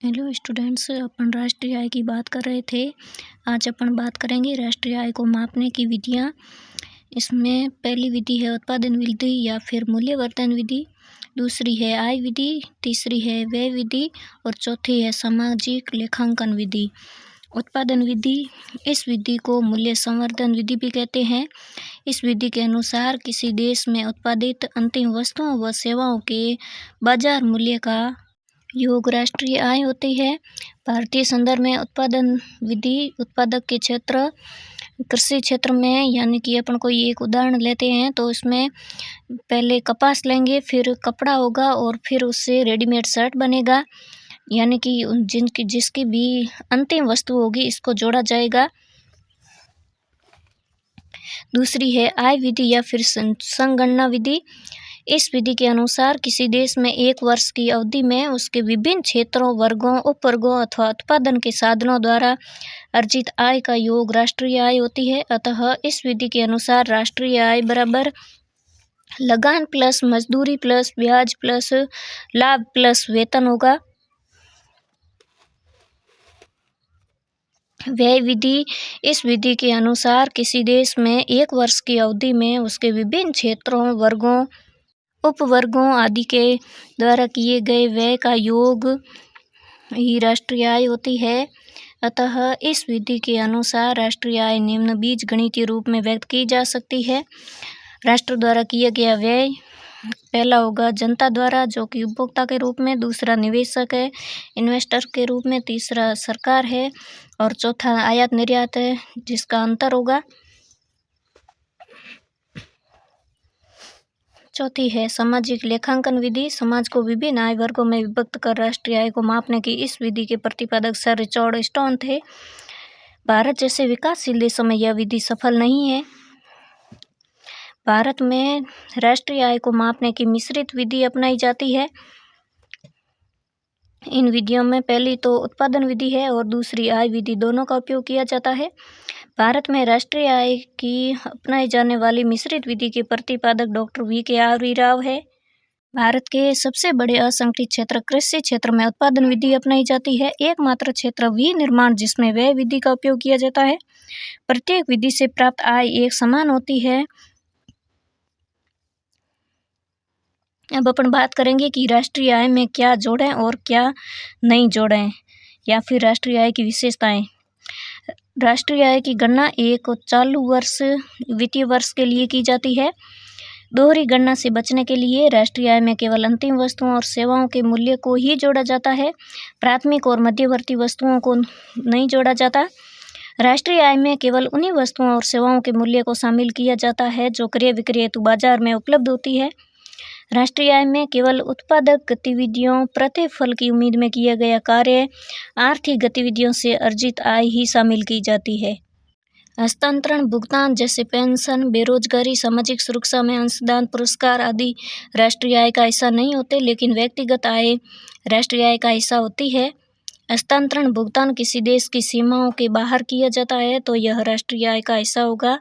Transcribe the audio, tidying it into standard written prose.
Hello students, अपन राष्ट्रीय आय की बात कर रहे थे। आज अपन बात करेंगे राष्ट्रीय आय को मापने की विधियाँ। इसमें पहली विधि है उत्पादन विधि या फिर मूल्यवर्धन विधि, दूसरी है आय विधि, तीसरी है व्यय विधि और चौथी है सामाजिक लेखांकन विधि। उत्पादन विधि, इस विधि को मूल्य संवर्धन विधि भी कहते हैं। इस विधि के अनुसार किसी देश में उत्पादित अंतिम वस्तुओं व सेवाओं के बाजार मूल्य का योग राष्ट्रीय आय होती है। भारतीय संदर्भ में उत्पादन विधि उत्पादक के क्षेत्र, कृषि क्षेत्र में, यानी कि अपन कोई एक उदाहरण लेते हैं तो इसमें पहले कपास लेंगे, फिर कपड़ा होगा और फिर उससे रेडीमेड शर्ट बनेगा, यानी कि जिसकी भी अंतिम वस्तु होगी इसको जोड़ा जाएगा। दूसरी है आय विधि या फिर संगणना विधि। इस विधि के अनुसार किसी देश में एक वर्ष की अवधि में उसके विभिन्न क्षेत्रों, वर्गों, उपवर्गों अथवा उत्पादन के साधनों द्वारा अर्जित आय का योग राष्ट्रीय आय होती है। अतः इस विधि के अनुसार राष्ट्रीय आय बराबर लगान प्लस मजदूरी प्लस ब्याज प्लस लाभ प्लस वेतन होगा। व्यय विधि, इस विधि के अनुसार किसी देश में एक वर्ष की अवधि में उसके विभिन्न क्षेत्रों, वर्गों, उपवर्गों आदि के द्वारा किए गए व्यय का योग ही राष्ट्रीय आय होती है। अतः इस विधि के अनुसार राष्ट्रीय आय निम्न बीज गणितीय रूप में व्यक्त की जा सकती है। राष्ट्र द्वारा किया गया व्यय, पहला होगा जनता द्वारा जो कि उपभोक्ता के रूप में, दूसरा निवेशक है इन्वेस्टर के रूप में, तीसरा सरकार है और चौथा आयात निर्यात है जिसका अंतर होगा। चौथी है सामाजिक लेखांकन विधि। समाज को विभिन्न आय वर्गों में विभक्त कर राष्ट्रीय आय को मापने की इस विधि के प्रतिपादक सर रिचर्ड स्टोन थे। भारत जैसे विकासशील देशों में यह विधि सफल नहीं है। भारत में राष्ट्रीय आय को मापने की मिश्रित विधि अपनाई जाती है। इन विधियों में पहली तो उत्पादन विधि है और दूसरी आय विधि, दोनों का उपयोग किया जाता है। भारत में राष्ट्रीय आय की अपनाई जाने वाली मिश्रित विधि के प्रतिपादक डॉक्टर V.K. राव है। भारत के सबसे बड़े असंगठित क्षेत्र कृषि क्षेत्र में उत्पादन विधि अपनाई जाती है। एकमात्र क्षेत्र विनिर्माण जिसमें व्यय विधि का उपयोग किया जाता है। प्रत्येक विधि से प्राप्त आय एक समान होती है। अब अपन बात करेंगे कि राष्ट्रीय आय में क्या जोड़ें और क्या नहीं जोड़ें, या फिर राष्ट्रीय आय की विशेषताएं। राष्ट्रीय आय की गणना एक चालू वर्ष वित्तीय वर्ष के लिए की जाती है। दोहरी गणना से बचने के लिए राष्ट्रीय आय में केवल अंतिम वस्तुओं और सेवाओं के मूल्य को ही जोड़ा जाता है, प्राथमिक और मध्यवर्ती वस्तुओं को नहीं जोड़ा जाता। राष्ट्रीय आय में केवल उन्हीं वस्तुओं और सेवाओं के मूल्य को शामिल किया जाता है जो क्रय विक्रय हेतु बाजार में उपलब्ध होती है। राष्ट्रीय आय में केवल उत्पादक गतिविधियों, प्रतिफल की उम्मीद में किया गया कार्य, आर्थिक गतिविधियों से अर्जित आय ही शामिल की जाती है। हस्तांतरण भुगतान जैसे पेंशन, बेरोजगारी, सामाजिक सुरक्षा में अंशदान, पुरस्कार आदि राष्ट्रीय आय का हिस्सा नहीं होते, लेकिन व्यक्तिगत आय राष्ट्रीय आय का हिस्सा होती है। हस्तांतरण भुगतान किसी देश की सीमाओं के बाहर किया जाता है तो यह राष्ट्रीय आय का हिस्सा होगा।